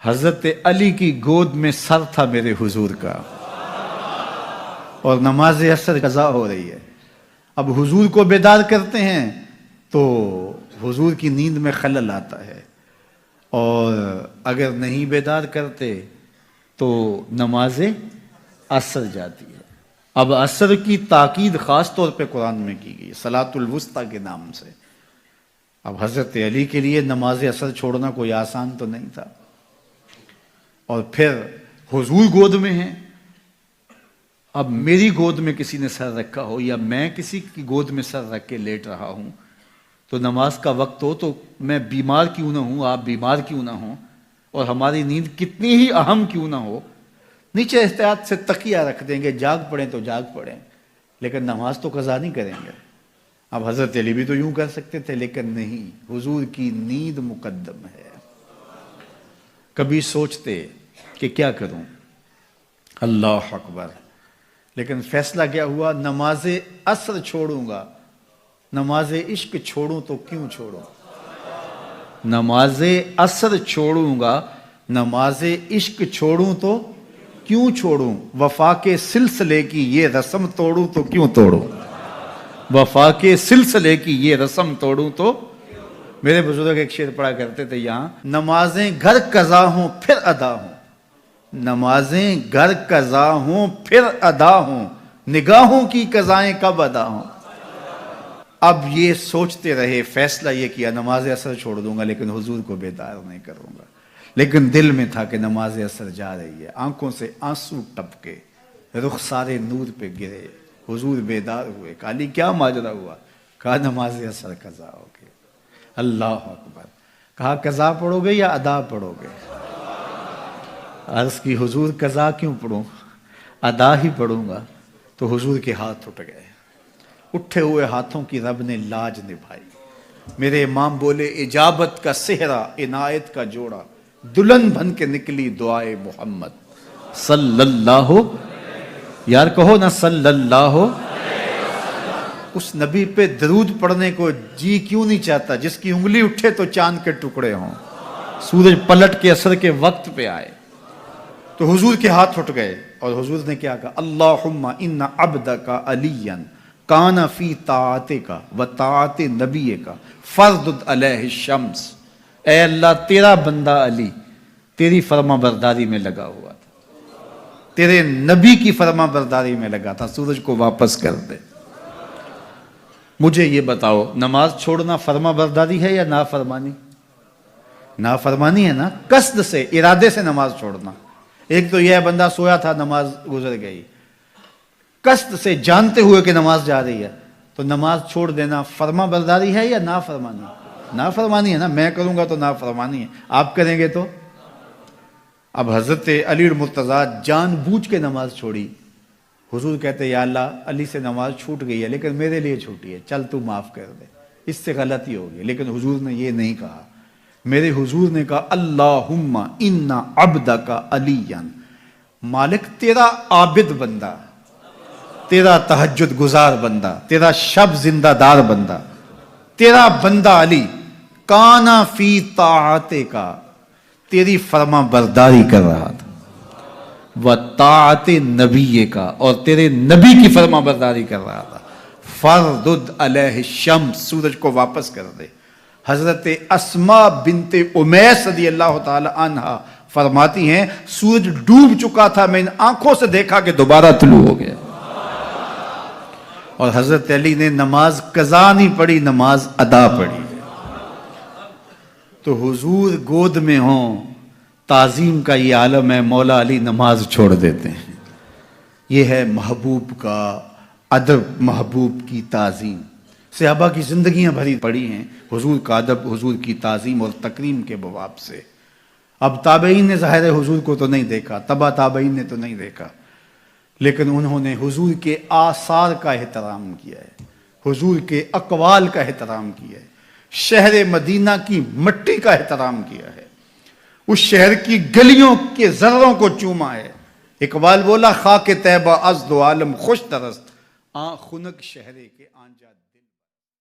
حضرت علی کی گود میں سر تھا میرے حضور کا، اور نماز عصر قضا ہو رہی ہے۔ اب حضور کو بیدار کرتے ہیں تو حضور کی نیند میں خلل آتا ہے، اور اگر نہیں بیدار کرتے تو نماز عصر جاتی ہے۔ اب عصر کی تاکید خاص طور پہ قرآن میں کی گئی صلاۃ الوسطیٰ کے نام سے۔ اب حضرت علی کے لیے نماز عصر چھوڑنا کوئی آسان تو نہیں تھا، اور پھر حضور گود میں ہیں۔ اب میری گود میں کسی نے سر رکھا ہو یا میں کسی کی گود میں سر رکھ کے لیٹ رہا ہوں تو نماز کا وقت ہو تو میں بیمار کیوں نہ ہوں، آپ بیمار کیوں نہ ہوں، اور ہماری نیند کتنی ہی اہم کیوں نہ ہو، نیچے احتیاط سے تکیہ رکھ دیں گے، جاگ پڑیں تو جاگ پڑیں، لیکن نماز تو قضا نہیں کریں گے۔ اب حضرت علی بھی تو یوں کر سکتے تھے، لیکن نہیں، حضور کی نیند مقدم ہے۔ کبھی سوچتے کہ کیا کروں، اللہ اکبر، لیکن فیصلہ کیا ہوا، نماز عصر چھوڑوں گا، نماز عشق چھوڑوں تو کیوں چھوڑوں، نماز عصر چھوڑوں گا، نماز عشق چھوڑوں تو کیوں چھوڑوں، وفا کے سلسلے کی یہ رسم توڑوں تو کیوں توڑوں، وفا کے سلسلے کی یہ رسم توڑوں تو۔ میرے بزرگ ایک شعر پڑھا کرتے تھے یہاں، نمازیں گھر قضا ہوں پھر ادا ہوں، نمازیں گھر قضا ہوں پھر ادا ہوں، نگاہوں کی قضائیں کب ادا ہوں۔ اب یہ سوچتے رہے، فیصلہ یہ کیا نماز عصر چھوڑ دوں گا لیکن حضور کو بیدار نہیں کروں گا، لیکن دل میں تھا کہ نماز عصر جا رہی ہے، آنکھوں سے آنسو ٹپکے، رخسار نور پہ گرے، حضور بیدار ہوئے، کہا علی کیا ماجرا ہوا، کہا نماز عصر قضا ہو گئی۔ اللہ اکبر، کہا قضا پڑھو گے یا ادا پڑھو گے؟ عرض کی حضور قضا کیوں پڑھوں، ادا ہی پڑھوں گا۔ تو حضور کے ہاتھ اٹھ گئے، اٹھے ہوئے ہاتھوں کی رب نے لاج نبھائی۔ میرے امام بولے، اجابت کا صحرا عنایت کا جوڑا، دلہن بن کے نکلی دعائے محمد صلی اللہ، یار کہو نا صلی اللہ۔ اس نبی پہ درود پڑھنے کو جی کیوں نہیں چاہتا جس کی انگلی اٹھے تو چاند کے ٹکڑے ہوں، سورج پلٹ کے عصر کے وقت پہ آئے۔ تو حضور کے ہاتھ اٹھ گئے، اور حضور نے کیا کہا، اللہم ان عبدک علیٰ کان فی طاعتک و طاعت نبیک فردد علیہ الشمس، اے اللہ تیرا بندہ علی تیری فرما برداری میں لگا ہوا تھا، تیرے نبی کی فرما برداری میں لگا تھا، سورج کو واپس کر دے۔ مجھے یہ بتاؤ، نماز چھوڑنا فرما برداری ہے یا نافرمانی؟ نافرمانی ہے نا، قصد سے، ارادے سے نماز چھوڑنا۔ ایک تو یہ ہے بندہ سویا تھا نماز گزر گئی، قصد سے جانتے ہوئے کہ نماز جا رہی ہے تو نماز چھوڑ دینا فرما برداری ہے یا نافرمانی؟ نافرمانی ہے نا، میں کروں گا تو نافرمانی ہے، آپ کریں گے تو۔ اب حضرت علی المرتضیٰ جان بوجھ کے نماز چھوڑی، حضور کہتے یا اللہ علی سے نماز چھوٹ گئی ہے لیکن میرے لیے چھوٹی ہے، چل تو معاف کر دے، اس سے غلطی ہوگی، لیکن حضور نے یہ نہیں کہا۔ میرے حضور نے کہا اللہم ان عبدک علیٰ، مالک تیرا عابد بندہ، تیرا تہجد گزار بندہ، تیرا شب زندہ دار بندہ، تیرا بندہ علی کانا فی طاعتک، تیری فرما برداری کر رہا تھا، و طاعت نبی کا، اور تیرے نبی کی فرما برداری کر رہا تھا، فردد علیہ الشمس، سورج کو واپس کر دے۔ حضرت اسماء بنت امیس رضی اللہ تعالی عنہ فرماتی ہیں سورج ڈوب چکا تھا، میں ان آنکھوں سے دیکھا کہ دوبارہ طلوع ہو گیا، اور حضرت علی نے نماز قضا نہیں پڑھی، نماز ادا پڑھی۔ تو حضور گود میں ہوں، تعظیم کا یہ عالم ہے، مولا علی نماز چھوڑ دیتے ہیں۔ یہ ہے محبوب کا ادب، محبوب کی تعظیم۔ صحابہ کی زندگیاں بھری پڑی ہیں حضور کا ادب، حضور کی تعظیم اور تکریم کے بواب سے۔ اب تابعین نے ظاہر حضور کو تو نہیں دیکھا، تبع تابعین نے تو نہیں دیکھا، لیکن انہوں نے حضور کے آثار کا احترام کیا ہے، حضور کے اقوال کا احترام کیا ہے، شہر مدینہ کی مٹی کا احترام کیا ہے، اس شہر کی گلیوں کے ذروں کو چوما ہے۔ اقبال بولا خاک طیبہ از دو عالم خوش درست، آن خنک شہرے کے آن جا